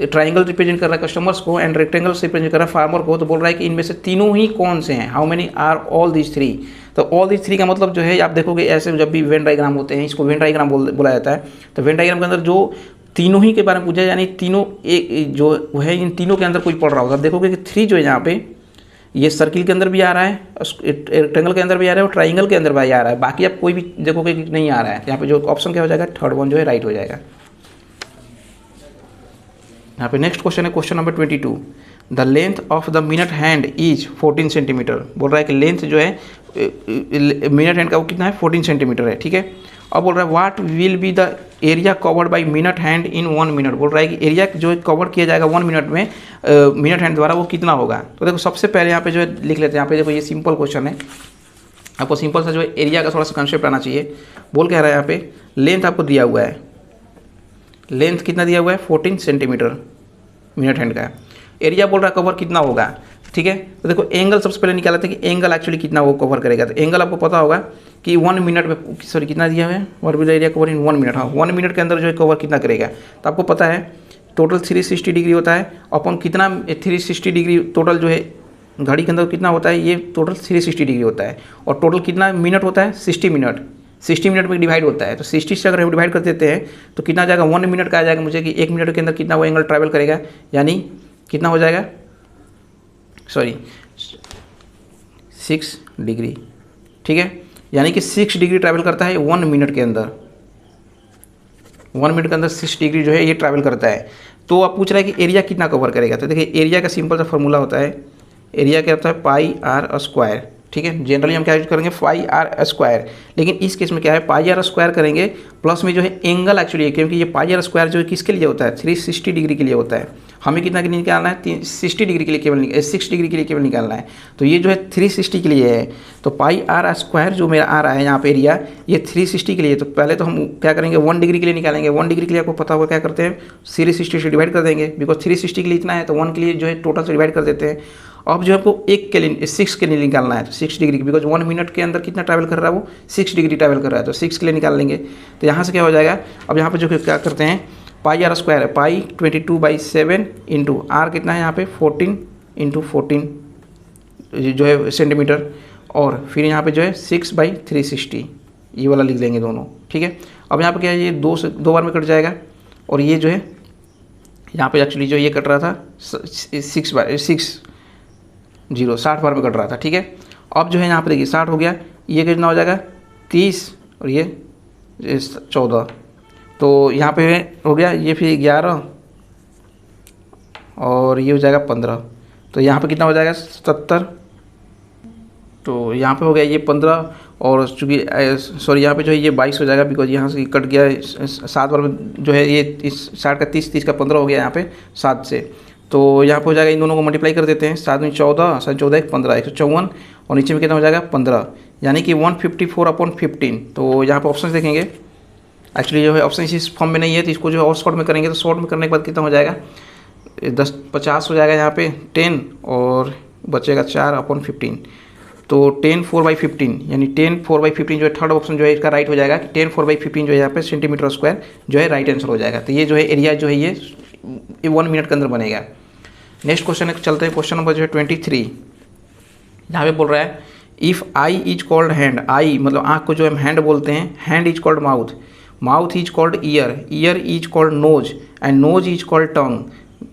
ट्राइंगल रिप्रेजेंट कर रहा है कस्टमर्स को, एंड रेक्टेंगल से रिप्रेजेंट कर रहा है फार्मर को। तो बोल रहा है कि इनमें से तीनों ही कौन से हैं, how many are all these three. तो ऑल दीज थ्री का मतलब जो है आप देखोगे ऐसे जब भी वेन डायग्राम होते हैं, इसको वेन डायग्राम बोला जाता है। तो वेन डायग्राम के अंदर जो तीनों ही के बारे में पूछा, यानी तीनों एक जो है इन तीनों के अंदर कोई पढ़ रहा होगा। आप देखोगे कि थ्री जो है यहाँ पे ये सर्किल के अंदर भी आ रहा है, रेक्टेंगल के अंदर भी आ रहा है और ट्राइंगल के अंदर भी आ रहा है। बाकी आप कोई भी देखोगे कि नहीं आ रहा है। यहाँ पे जो ऑप्शन क्या हो जाएगा, थर्ड वन जो है राइट हो जाएगा। यहाँ पे नेक्स्ट क्वेश्चन है question number 22। The length of the minute hand is 14 centimetre. बोल रहा है कि लेंथ जो है मिनट हैंड का वो कितना है, 14 सेंटीमीटर है। ठीक है, अब बोल रहा है what will be the area covered by minute hand in 1 minute. बोल रहा है कि एरिया जो कवर किया जाएगा 1 मिनट में मिनट हैंड द्वारा वो कितना होगा। तो देखो सबसे पहले यहाँ पे जो है लिख लेते हैं। यहाँ पे देखो ये सिंपल क्वेश्चन है, आपको सिंपल सा जो है एरिया का थोड़ा सा कंसेप्ट आना चाहिए। बोल कह रहा है यहाँ पे लेंथ आपको दिया हुआ है, लेंथ कितना दिया हुआ है 14 सेंटीमीटर मिनट हैंड का। एरिया बोल रहा है कवर कितना होगा। ठीक है, तो देखो एंगल सबसे पहले निकाला था कि एंगल एक्चुअली कितना वो कवर करेगा। तो एंगल आपको पता होगा कि 1 मिनट में, सॉरी कितना दिया है, what will the area cover in 1 minute. हाँ 1 मिनट के अंदर जो है कवर कितना करेगा। तो आपको पता है टोटल 360 डिग्री होता है, अपन कितना 360 डिग्री टोटल जो है घड़ी के अंदर कितना होता है, ये टोटल 360 डिग्री होता है। और टोटल कितना मिनट होता है, 60 मिनट, 60 मिनट में डिवाइड होता है। तो 60 से अगर हम डिवाइड कर देते हैं तो कितना आ जाएगा, 1 मिनट का आ जाएगा मुझे कि 1 मिनट के अंदर कितना वो एंगल ट्रैवल करेगा, यानी कितना हो जाएगा, सॉरी 6 डिग्री। ठीक है, यानी कि 6 डिग्री ट्रैवल करता है 1 मिनट के अंदर। 1 मिनट के अंदर 6 डिग्री जो है ये ट्रैवल करता है। तो आप पूछ रहा है कि एरिया कितना कवर करेगा। तो देखिए एरिया का सिंपल सा फॉर्मूला होता है, एरिया क्या होता है पाई आर स्क्वायर। ठीक है, जनरली हम क्या यूज करेंगे पाई आर स्क्वायर, लेकिन इस केस में क्या है पाई आर स्क्वायर करेंगे प्लस में जो है एंगल एक्चुअली, क्योंकि ये पाई आर स्क्वायर जो है किसके लिए होता है, 360 डिग्री के लिए होता है। हमें कितना के लिए निकालना है, 60 डिग्री के लिए केवल 6 डिग्री के लिए केवल निकालना है। तो ये जो है 360 के लिए है। तो पाई आर स्क्वायर जो मेरा आ रहा है यहाँ पे एरिया, ये 360 के लिए। तो पहले तो हम क्या करेंगे 1 डिग्री के लिए निकालेंगे। 1 डिग्री के लिए आपको पता होगा क्या करते हैं, 360 से डिवाइड कर देंगे, बिकॉज 360 के लिए इतना है तो 1 के लिए जो है टोटल से डिवाइड कर देते हैं। अब जो आपको 1 के लिए 6 के लिए निकालना है, तो 6 डिग्री, बिकॉज 1 मिनट के अंदर कितना ट्रैवल कर रहा है वो 6 डिग्री ट्रैवल कर रहा है। तो 6 के लिए निकाल लेंगे। तो यहाँ से क्या हो जाएगा, अब यहाँ पे जो क्या करते हैं पाई आर स्क्वायर है, पाई 22/7 इंटू आर कितना है यहाँ पे 14 इंटू 14 जो है सेंटीमीटर, और फिर यहाँ पे जो है 6/360 ये वाला लिख लेंगे दोनों। ठीक है, अब यहाँ पे क्या है ये 2 बार में कट जाएगा, और ये जो है यहाँ पे एक्चुअली जो ये कट रहा था 60 बार में कट रहा था। ठीक है, अब जो है यहाँ पे देखिए 60 हो गया, ये कितना हो जाएगा 30 और ये 14, तो यहाँ पे हो गया ये फिर 11 और ये हो जाएगा 15, तो यहाँ पे कितना हो जाएगा 70। तो यहाँ पे हो गया ये 15 और चूँकि सॉरी यहाँ पे जो है ये 22 हो जाएगा, बिकॉज यहाँ से कट गया 7 बार में जो है ये इस 60 का 30 का 15 हो गया यहाँ पे 7 से। तो यहाँ पे हो जाएगा, इन दोनों को मल्टीप्लाई कर देते हैं, 7 में 14, 7 14 1 15, 154 और नीचे में कितना हो जाएगा 15, यानी कि 154/15। तो यहाँ पे ऑप्शन देखेंगे, एक्चुअली जो है ऑप्शन इस फॉर्म में नहीं है, तो इसको जो है और शॉर्ट में करेंगे। तो शॉर्ट में करने के बाद कितना हो जाएगा 50 हो जाएगा यहाँ पे 10 और बचेगा 4/15। तो 10 4/15 यानी 10 4/15 जो है थर्ड ऑप्शन जो है इसका राइट हो जाएगा कि 10 4/15 जो है यहाँ पे सेंटीमीटर स्क्वायर जो है राइट आंसर हो जाएगा। तो ये जो है एरिया जो है ये 1 मिनट के अंदर बनेगा। नेक्स्ट क्वेश्चन चलते हैं, क्वेश्चन नंबर जो है 23। यहाँ पे बोल रहा है if I is called hand, I मतलब आँख को जो हम हैंड बोलते हैं, hand is called mouth, mouth is called ear, ear is called nose and nose is called tongue,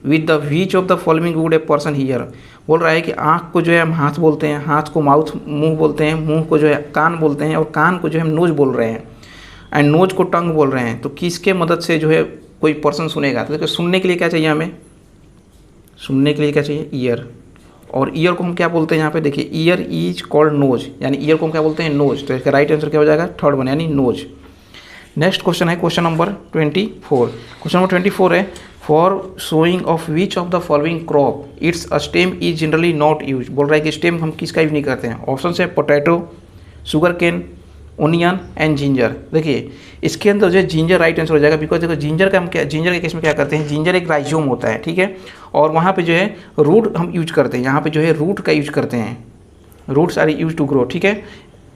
with the which of the following would a person hear. बोल रहा है कि आँख को जो है हम हाथ बोलते हैं, हाथ को माउथ मुंह बोलते हैं, मुंह को जो है कान बोलते हैं और कान को जो है हम नोज बोल रहे हैं एंड नोज को टंग बोल रहे हैं। तो किसके मदद से जो है कोई पर्सन सुनेगा। तो देखो सुनने के लिए क्या चाहिए हमें, सुनने के लिए क्या चाहिए ईयर, और ईयर को हम क्या बोलते हैं यहाँ पे देखिए ईयर इज कॉल्ड नोज, यानी ईयर को हम क्या बोलते हैं नोज। तो इसका राइट आंसर क्या हो जाएगा थर्ड वन यानी नोज। नेक्स्ट क्वेश्चन है क्वेश्चन नंबर 24। क्वेश्चन नंबर 24 है for showing of which of the following crop it's a stem is generally not use. बोल रहा है कि स्टेम हम किसका यूज नहीं करते हैं। ऑप्शन है potato, sugar cane, onion and ginger. देखिए इसके अंदर जो है जिंजर राइट आंसर हो जाएगा, बिकॉज देखो जिंजर का हम क्या, जिंजर के केस में क्या करते हैं, जिंजर एक राइजोम होता है, ठीक है, और वहाँ पे जो है रूट हम यूज करते हैं, यहाँ पे जो है रूट का यूज करते हैं, roots are use to grow, ठीक है।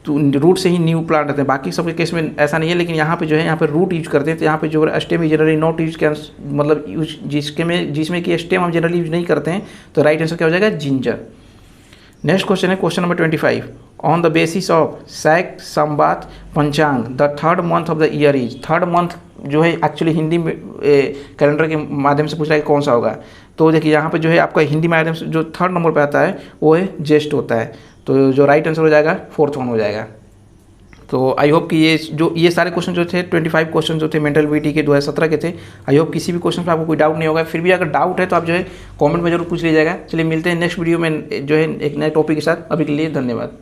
तो रूट से ही न्यू प्लांट आते हैं, बाकी सब के केस में ऐसा नहीं है, लेकिन यहाँ पे जो है यहाँ पे रूट यूज करते हैं। तो यहाँ पे जो स्टेम जनरली नॉट यूज क्या मतलब यूज जिसमें कि स्टेम हम जनरली यूज नहीं करते हैं, तो राइट आंसर क्या हो जाएगा जिंजर। नेक्स्ट क्वेश्चन है question number 25। On the basis of Saka Samvat Panchang the third month of the year is. Third month जो है एक्चुअली हिंदी में कैलेंडर के माध्यम से पूछ रहा है कौन सा होगा। तो देखिए यहाँ पे जो है आपका हिंदी माध्यम से जो थर्ड नंबर पे आता है वो है ज्येष्ठ होता है। तो जो राइट आंसर हो जाएगा फोर्थ वन हो जाएगा। तो आई होप कि ये सारे क्वेश्चन जो थे 25 क्वेश्चन जो थे मेंटल एबिलिटी के 2017 के थे। आई होप किसी भी क्वेश्चन पर आपको कोई डाउट नहीं होगा। फिर भी अगर डाउट है तो आप जो है कमेंट में जरूर पूछ लीजिएगा। चलिए मिलते हैं नेक्स्ट वीडियो में जो है एक नए टॉपिक के साथ। अभी के लिए धन्यवाद।